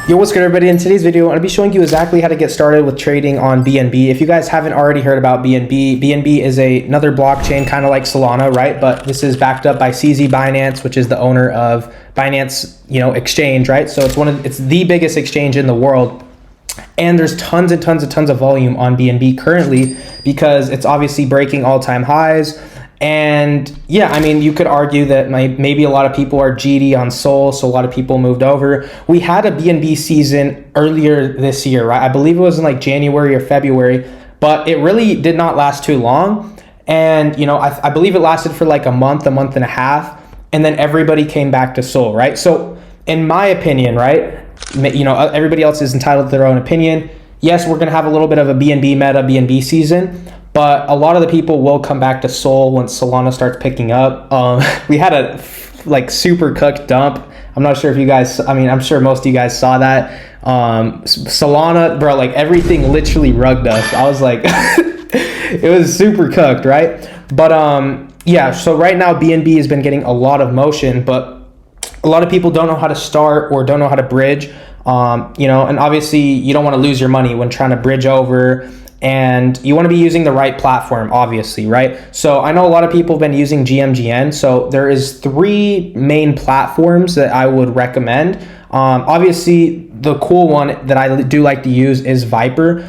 Yo, what's good everybody? In today's video, I'm going to be showing you exactly how to get started with trading on BNB. If you guys haven't already heard about BNB, BNB is another blockchain kind of like Solana, right? But this is backed up by CZ Binance, which is the owner of Binance, exchange, right? So it's the biggest exchange in the world. And there's tons and tons of volume on BNB currently because it's obviously breaking all-time highs. And yeah, I mean, you could argue that maybe a lot of people are GD on Sol, so a lot of people moved over. We had a BNB season earlier this year, right? I believe it was in like January or February, but it really did not last too long. And, I believe it lasted for like a month and a half, and then everybody came back to Sol, right? So in my opinion, right, everybody else is entitled to their own opinion. Yes, we're going to have a little bit of a BNB meta, BNB season, but a lot of the people will come back to Sol once Solana starts picking up. We had a super cooked dump. I'm not sure if you guys, I'm sure most of you guys saw that. Solana, bro, everything literally rugged us. I was like, it was super cooked, right? But yeah, so right now BNB has been getting a lot of motion, but a lot of people don't know how to start or don't know how to bridge. And obviously you don't want to lose your money when trying to bridge over. And you want to be using the right platform, obviously, right? So I know a lot of people have been using GMGN. So there is 3 main platforms that I would recommend. Obviously, the cool one that I do like to use is Viper.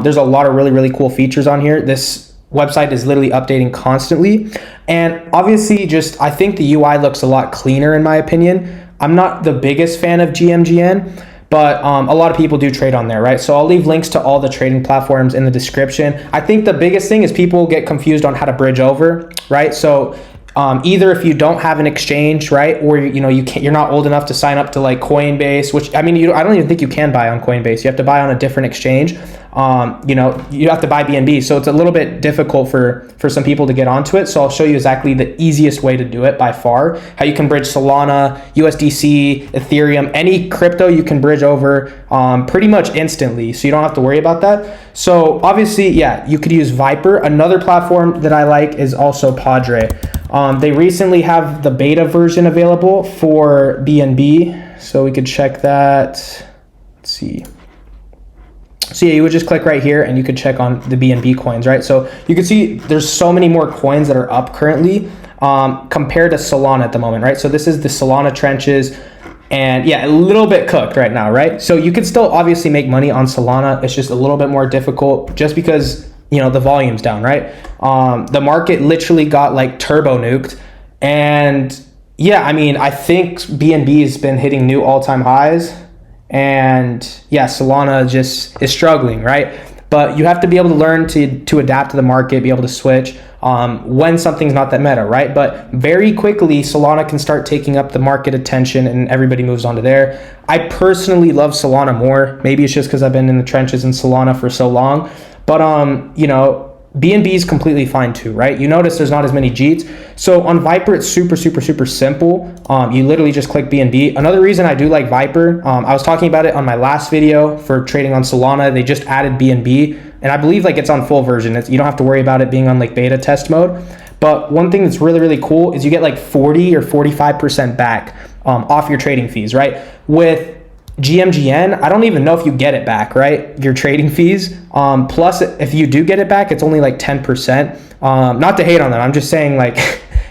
There's a lot of really cool features on here. This website is literally updating constantly. And obviously, I think the UI looks a lot cleaner in my opinion. I'm not the biggest fan of GMGN, but a lot of people do trade on there, right? So I'll leave links to all the trading platforms in the description. I think the biggest thing is people get confused on how to bridge over, right? So either if you don't have an exchange, right, or you're not old enough to sign up to like Coinbase, which I don't even think you can buy on Coinbase. You have to buy on a different exchange. You have to buy BNB, so it's a little bit difficult for some people to get onto it. So I'll show you exactly the easiest way to do it by far. How you can bridge Solana, USDC, Ethereum, any crypto you can bridge over pretty much instantly. So you don't have to worry about that. So obviously, yeah, you could use Viper. Another platform that I like is also Padre. They recently have the beta version available for BNB, so we could check that. Let's see. So yeah, you would just click right here and you could check on the BNB coins, right? So you can see there's so many more coins that are up currently compared to Solana at the moment, right? So this is the Solana trenches, and yeah, a little bit cooked right now, right? So you could still obviously make money on Solana. It's just a little bit more difficult just because the volume's down, right? The market literally got turbo nuked. And yeah, I think BNB has been hitting new all-time highs. And yeah, Solana just is struggling, right? But you have to be able to learn to adapt to the market, be able to switch when something's not that meta, right? But very quickly, Solana can start taking up the market attention and everybody moves on to there. I personally love Solana more. Maybe it's just because I've been in the trenches in Solana for so long. But, BNB is completely fine too, right? You notice there's not as many JEETs. So on Viper, it's super simple. You literally just click BNB. Another reason I do like Viper, I was talking about it on my last video for trading on Solana. They just added BNB, and I believe it's on full version. You don't have to worry about it being on beta test mode. But one thing that's really cool is you get 40 or 45% back off your trading fees, right? With GMGN, I don't even know if you get it back, right? Your trading fees. Plus, if you do get it back, it's only 10%. Not to hate on them. I'm just saying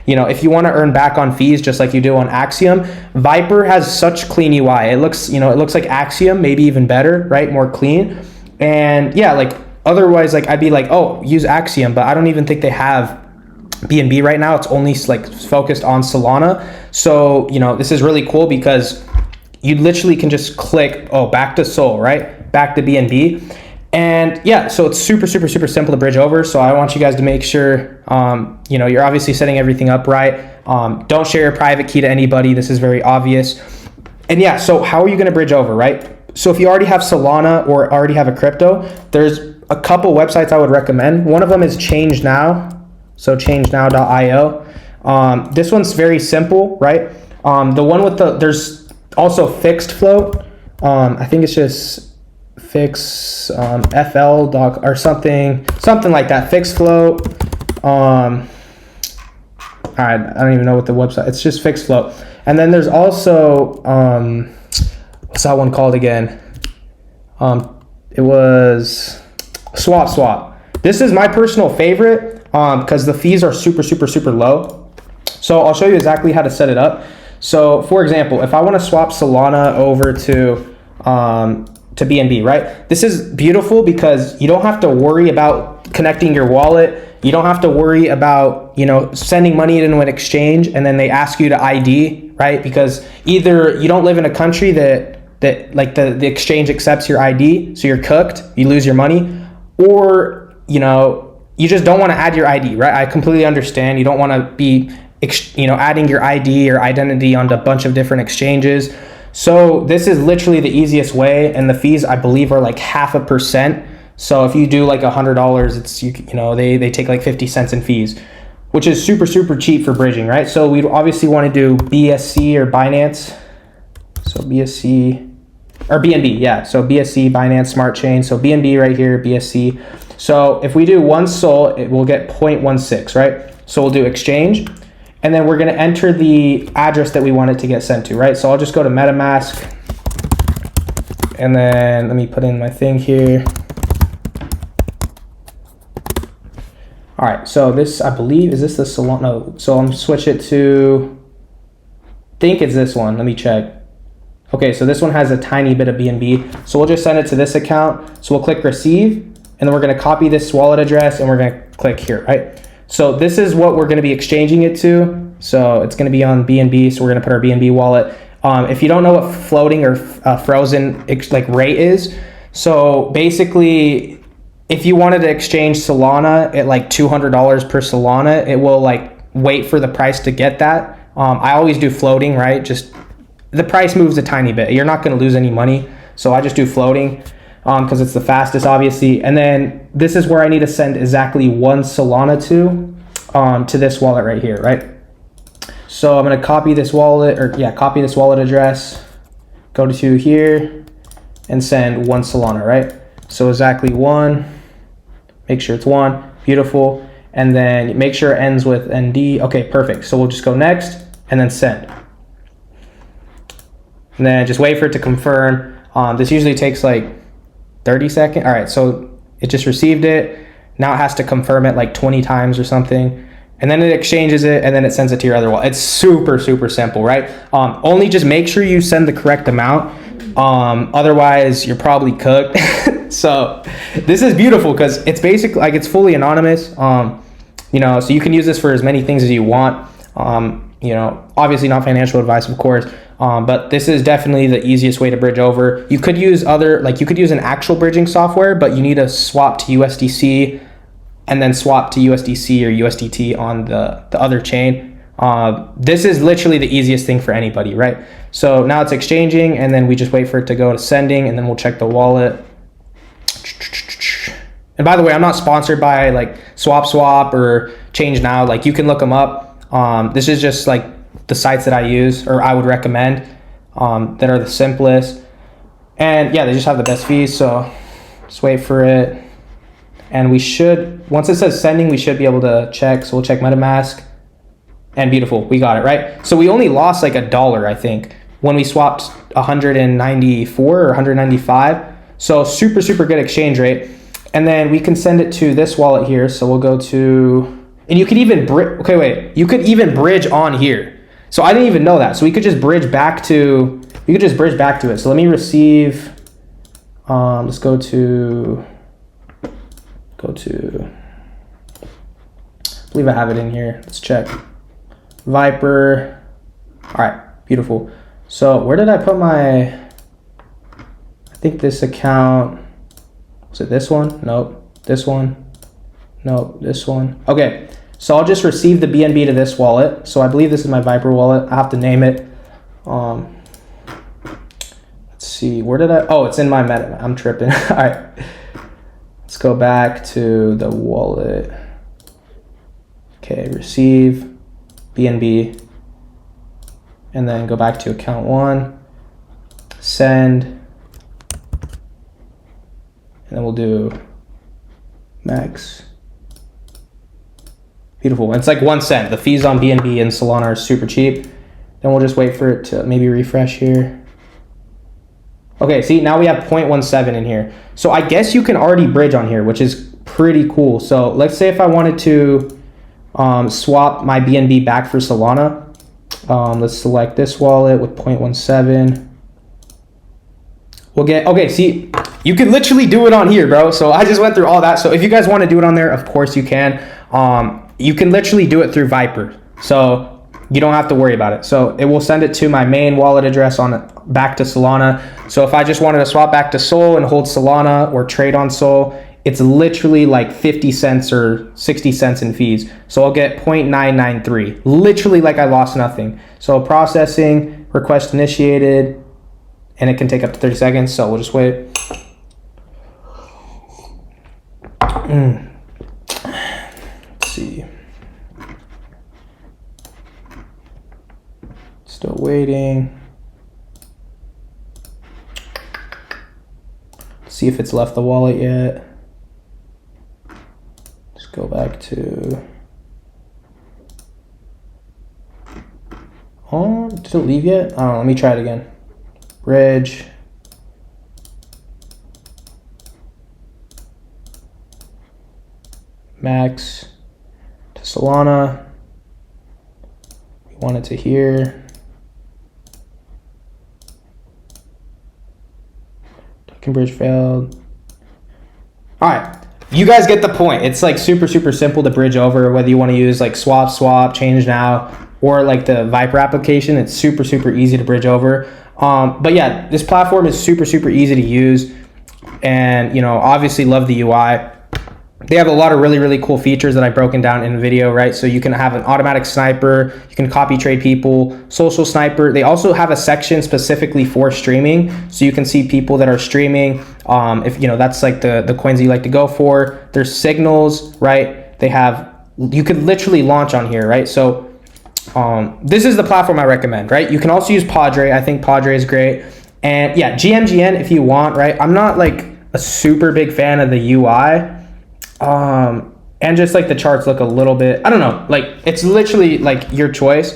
if you want to earn back on fees just like you do on Axiom, Viper has such clean UI. It looks like Axiom, maybe even better, right? More clean. And yeah, otherwise, I'd be oh, use Axiom, but I don't even think they have BNB right now. It's only focused on Solana. So, this is really cool because you literally can just click, back to Sol, right? Back to BNB. And yeah, so it's super simple to bridge over. So I want you guys to make sure, you're obviously setting everything up right. Don't share your private key to anybody. This is very obvious. And yeah, so how are you going to bridge over, right? So if you already have Solana or already have a crypto, there's a couple websites I would recommend. One of them is Change Now. So changenow.io. This one's very simple, right? The one with there's also Fixed Float. I think it's just fix FL doc or something like that. Fixed Float. I don't even know what the website. It's just Fixed Float. And then there's also what's that one called again? It was Swap. This is my personal favorite because the fees are super low. So I'll show you exactly how to set it up. So for example, if I want to swap Solana over to BNB, right? This is beautiful because you don't have to worry about connecting your wallet. You don't have to worry about, you know, sending money into an exchange and then they ask you to ID, right? Because either you don't live in a country that like the exchange accepts your ID, so you're cooked, you lose your money, or, you know, you just don't want to add your ID, right? I completely understand. You don't want to be, you know, adding your ID or identity onto a bunch of different exchanges. So this is literally the easiest way, and the fees I believe are like 0.5%. So if you do like $100, it's you know they take like 50 cents in fees, which is super cheap for bridging, right? So we obviously want to do BSC or Binance. So BSC or BNB, yeah. So BSC, Binance Smart Chain. So BNB right here, BSC. So if we do 1 SOL, it will get 0.16, right? So we'll do exchange. And then we're going to enter the address that we want it to get sent to, right? So I'll just go to MetaMask. And then let me put in my thing here. All right, so this, I believe, is this the Solana? No, so I'm switch it to, I think it's this one. Let me check. Okay, so this one has a tiny bit of BNB. So we'll just send it to this account. So we'll click receive, and then we're going to copy this wallet address, and we're going to click here, right? So this is what we're going to be exchanging it to. So it's going to be on BNB. So we're going to put our BNB wallet. If you don't know what floating or frozen like rate is, so basically, if you wanted to exchange Solana at like $200 per Solana, it will like wait for the price to get that. I always do floating, right? Just the price moves a tiny bit. You're not going to lose any money. So I just do floating. Because it's the fastest, obviously. And then this is where I need to send exactly 1 Solana to this wallet right here, right? So I'm going to copy this wallet, copy this wallet address, go to here, and send 1 Solana, right? So exactly 1, make sure it's 1, beautiful. And then make sure it ends with ND. Okay, perfect. So we'll just go next, and then send. And then just wait for it to confirm. This usually takes like 30 seconds. All right, so it just received it. Now it has to confirm it like 20 times or something. And then it exchanges it, and then it sends it to your other wallet. It's super simple, right? Only just make sure you send the correct amount. Otherwise, you're probably cooked. So this is beautiful because it's basically like it's fully anonymous. You know, so you can use this for as many things as you want. You know, obviously not financial advice, of course. But this is definitely the easiest way to bridge over. You could use you could use an actual bridging software, but you need to swap to USDC and then swap to USDC or USDT on the other chain. This is literally the easiest thing for anybody, right? So now it's exchanging, and then we just wait for it to go to sending, and then we'll check the wallet. And by the way, I'm not sponsored by like Swap or Change Now. Like you can look them up. This is just like the sites that I use or I would recommend that are the simplest. And yeah, they just have the best fees. So just wait for it. And we should, once it says sending, we should be able to check. So we'll check MetaMask. And beautiful, we got it, right? So we only lost like $1, I think, when we swapped 194 or 195. So super good exchange rate. And then we can send it to this wallet here. So we'll go to, and you could even, you could even bridge on here. So I didn't even know that. So we could just bridge back to, it. So let me receive, let's go to, I believe I have it in here. Let's check. Viper. All right, beautiful. So where did I put my, I think this account, was it this one? Nope. This one? Nope, this one. Okay, so I'll just receive the BNB to this wallet. So I believe this is my Viper wallet. I have to name it. Let's see, where did oh, it's in my Meta. I'm tripping. All right, let's go back to the wallet. Okay, receive BNB, and then go back to account 1, send, and then we'll do max. Beautiful. It's like 1 cent. The fees on BNB and Solana are super cheap. Then we'll just wait for it to maybe refresh here. Okay, see, now we have 0.17 in here. So I guess you can already bridge on here, which is pretty cool. So let's say if I wanted to swap my BNB back for Solana. Let's select this wallet with 0.17. We'll get, okay, see, you can literally do it on here, bro. So I just went through all that. So if you guys want to do it on there, of course you can. You can literally do it through Viper. So you don't have to worry about it. So it will send it to my main wallet address on back to Solana. So if I just wanted to swap back to Sol and hold Solana or trade on Sol, it's literally like 50 cents or 60 cents in fees. So I'll get 0.993, literally like I lost nothing. So processing, request initiated, and it can take up to 30 seconds. So we'll just wait. Let's see. Still waiting. See if it's left the wallet yet. Let's go back to. Oh, did it leave yet? Oh, let me try it again. Bridge. Max to Solana. We want it to here. Token bridge failed. All right. You guys get the point. It's like super simple to bridge over, whether you want to use like swap, change now, or like the Viper application. It's super easy to bridge over. But yeah, this platform is super easy to use, and you know, obviously love the UI. They have a lot of really cool features that I've broken down in the video, right? So you can have an automatic sniper, you can copy trade people, social sniper. They also have a section specifically for streaming, so you can see people that are streaming. If you know that's like the coins that you like to go for. There's signals, right? They have, you could literally launch on here, right? So this is the platform I recommend, right? You can also use Padre. I think Padre is great. And yeah, GMGN if you want, right? I'm not like a super big fan of the UI. And just like the charts look a little bit, I don't know, like it's literally like your choice.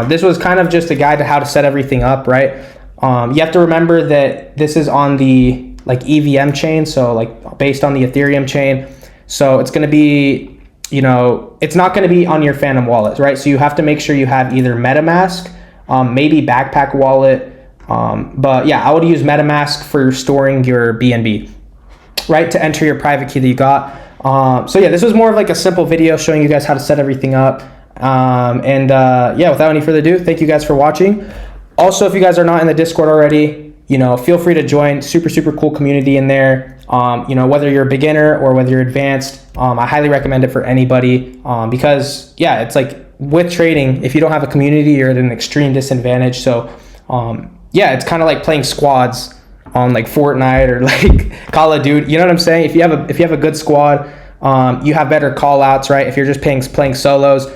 This was kind of just a guide to how to set everything up, right? You have to remember that this is on the like EVM chain, so like based on the Ethereum chain. So it's going to be, you know, it's not going to be on your Phantom wallet, right? So you have to make sure you have either MetaMask, maybe Backpack wallet. But yeah, I would use MetaMask for storing your BNB, right? To enter your private key that you got. So yeah, this was more of like a simple video showing you guys how to set everything up. Yeah, without any further ado, thank you guys for watching. Also, if you guys are not in the Discord already, you know, feel free to join. Super cool community in there. You know, whether you're a beginner or whether you're advanced, I highly recommend it for anybody. Because yeah, it's like with trading, if you don't have a community, you're at an extreme disadvantage. So yeah, it's kind of like playing squads on like Fortnite or like Call of Duty, you know what I'm saying? If you have a good squad, you have better call outs, right? If you're just playing solos,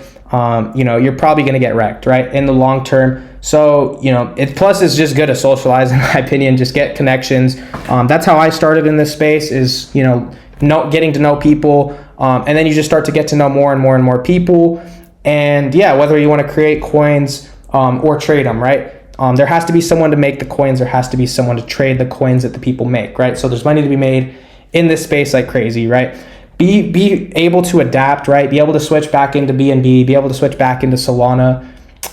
you know, you're probably going to get wrecked, right? In the long term. So, you know, plus it's just good to socialize, in my opinion, just get connections. That's how I started in this space is, you know, getting to know people. And then you just start to get to know more and more people. And yeah, whether you want to create coins, or trade them, right? There has to be someone to make the coins. There has to be someone to trade the coins that the people make, right? So there's money to be made in this space like crazy, right? Be able to adapt, right? Be able to switch back into BNB, be able to switch back into Solana.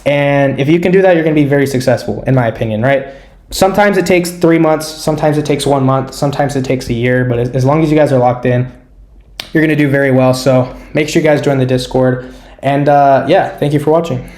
And if you can do that, you're going to be very successful, in my opinion, right? Sometimes it takes 3 months. Sometimes it takes 1 month. Sometimes it takes a year. But as long as you guys are locked in, you're going to do very well. So make sure you guys join the Discord. And yeah, thank you for watching.